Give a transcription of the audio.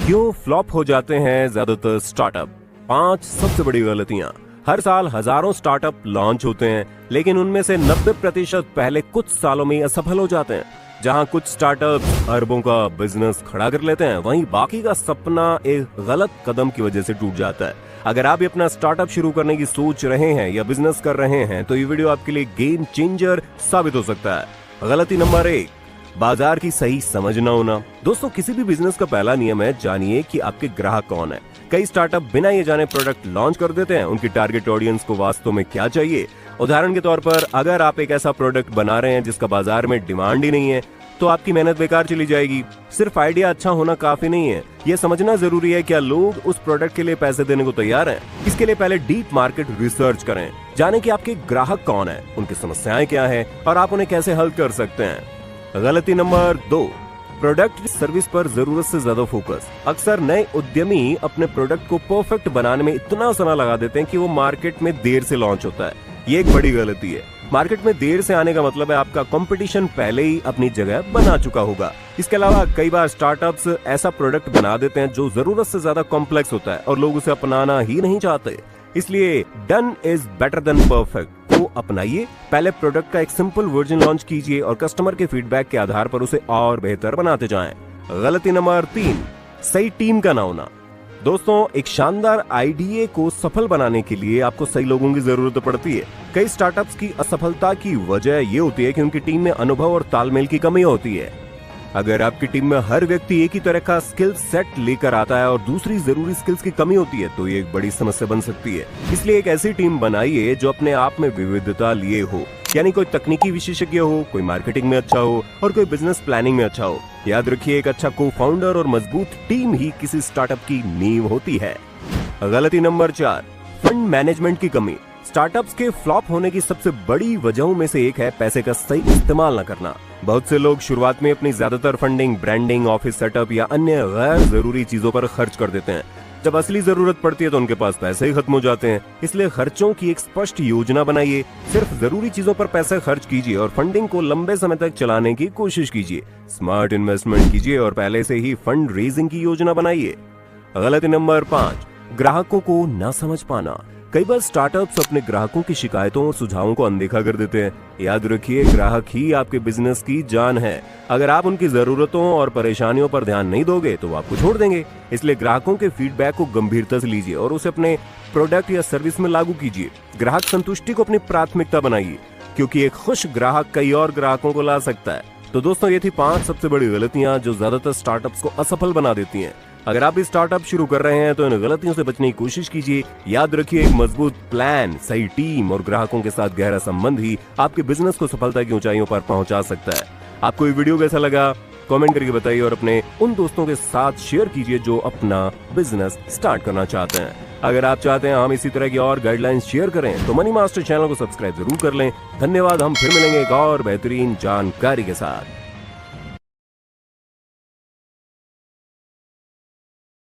क्यों फ्लॉप हो जाते हैं ज्यादातर स्टार्टअप? 5 सबसे बड़ी गलतियां। हर साल हजारों स्टार्टअप लॉन्च होते हैं, लेकिन उनमें से 90% पहले कुछ सालों में असफल हो जाते हैं। जहां कुछ स्टार्टअप अरबों का बिजनेस खड़ा कर लेते हैं, वहीं बाकी का सपना एक गलत कदम की वजह से टूट जाता है। अगर आप भी अपना स्टार्टअप शुरू करने की सोच रहे हैं या बिजनेस कर रहे हैं, तो ये वीडियो आपके लिए गेम चेंजर साबित हो सकता है। गलती नंबर 1, बाजार की सही समझ न होना। दोस्तों, किसी भी बिजनेस का पहला नियम है, जानिए कि आपके ग्राहक कौन है। कई स्टार्टअप बिना ये जाने प्रोडक्ट लॉन्च कर देते हैं। उनकी टारगेट ऑडियंस को वास्तव में क्या चाहिए? उदाहरण के तौर पर, अगर आप एक ऐसा प्रोडक्ट बना रहे हैं जिसका बाजार में डिमांड ही नहीं है, तो आपकी मेहनत बेकार चली जाएगी। सिर्फ आइडिया अच्छा होना काफी नहीं है, यह समझना जरूरी है क्या लोग उस प्रोडक्ट के लिए पैसे देने को तैयार हैं। इसके लिए पहले डीप मार्केट रिसर्च करें, जाने कि आपके ग्राहक कौन है, उनकी समस्याएं क्या है और आप उन्हें कैसे हल कर सकते हैं। गलती नंबर 2, प्रोडक्ट सर्विस पर जरूरत से ज्यादा फोकस। अक्सर नए उद्यमी अपने प्रोडक्ट को परफेक्ट बनाने में इतना समय लगा देते हैं कि वो मार्केट में देर से लॉन्च होता है। ये एक बड़ी गलती है। मार्केट में देर से आने का मतलब है आपका कंपटीशन पहले ही अपनी जगह बना चुका होगा। इसके अलावा कई बार स्टार्टअप्स ऐसा प्रोडक्ट बना देते हैं जो जरूरत से ज्यादा कॉम्प्लेक्स होता है और लोग उसे अपनाना ही नहीं चाहते। इसलिए done is better than perfect को अपनाइए। पहले प्रोडक्ट का एक सिंपल वर्जन लॉन्च कीजिए और कस्टमर के फीडबैक के आधार पर उसे और बेहतर बनाते जाएं। गलती नंबर 3, सही टीम का ना होना। दोस्तों, एक शानदार आइडिया को सफल बनाने के लिए आपको सही लोगों की जरूरत पड़ती है। कई स्टार्टअप्स की असफलता की वजह ये होती है कि उनकी टीम में अनुभव और तालमेल की कमी होती है। अगर आपकी टीम में हर व्यक्ति एक ही तरह का स्किल सेट लेकर आता है और दूसरी जरूरी स्किल्स की कमी होती है, तो ये एक बड़ी समस्या बन सकती है। इसलिए एक ऐसी टीम बनाइए जो अपने आप में विविधता लिए हो, यानी कोई तकनीकी विशेषज्ञ हो, कोई मार्केटिंग में अच्छा हो और कोई बिजनेस प्लानिंग में अच्छा हो। याद रखिए, एक अच्छा को फाउंडर और मजबूत टीम ही किसी स्टार्टअप की नींव होती है। गलती नंबर 4, फंड मैनेजमेंट की कमी। स्टार्टअप्स के फ्लॉप होने की सबसे बड़ी वजहों में से एक है पैसे का सही इस्तेमाल न करना। बहुत से लोग शुरुआत में अपनी ज्यादातर फंडिंग ब्रांडिंग, ऑफिस सेटअप या अन्य गैर जरूरी चीजों पर खर्च कर देते हैं। जब असली जरूरत पड़ती है तो उनके पास पैसे ही खत्म हो जाते हैं। इसलिए खर्चों की एक स्पष्ट योजना बनाइए, सिर्फ जरूरी चीजों पर पैसे खर्च कीजिए और फंडिंग को लंबे समय तक चलाने की कोशिश कीजिए। स्मार्ट इन्वेस्टमेंट कीजिए और पहले से ही फंड रेजिंग की योजना बनाइए। गलती नंबर 5, ग्राहकों को न समझ पाना। कई बार स्टार्टअप्स अपने ग्राहकों की शिकायतों और सुझावों को अनदेखा कर देते हैं। याद रखिए, ग्राहक ही आपके बिजनेस की जान है। अगर आप उनकी जरूरतों और परेशानियों पर ध्यान नहीं दोगे तो वो आपको छोड़ देंगे। इसलिए ग्राहकों के फीडबैक को गंभीरता से लीजिए और उसे अपने प्रोडक्ट या सर्विस में लागू कीजिए। ग्राहक संतुष्टि को अपनी प्राथमिकता बनाइए, क्योंकि एक खुश ग्राहक कई और ग्राहकों को ला सकता है। तो दोस्तों, ये थी 5 सबसे बड़ी गलतियां जो ज्यादातर स्टार्टअप्स को असफल बना देती हैं। अगर आप भी स्टार्टअप शुरू कर रहे हैं तो इन गलतियों से बचने की कोशिश कीजिए। याद रखिए, एक मजबूत प्लान, सही टीम और ग्राहकों के साथ गहरा संबंध ही आपके बिजनेस को सफलता की ऊंचाइयों पर पहुंचा सकता है। आपको ये वीडियो कैसा लगा, कमेंट करके बताइए और अपने उन दोस्तों के साथ शेयर कीजिए जो अपना बिजनेस स्टार्ट करना चाहते हैं। अगर आप चाहते हैं हम इसी तरह की और गाइडलाइंस शेयर करें तो मनी मास्टर चैनल को सब्सक्राइब जरूर कर लें। धन्यवाद। हम फिर मिलेंगे एक और बेहतरीन जानकारी के साथ।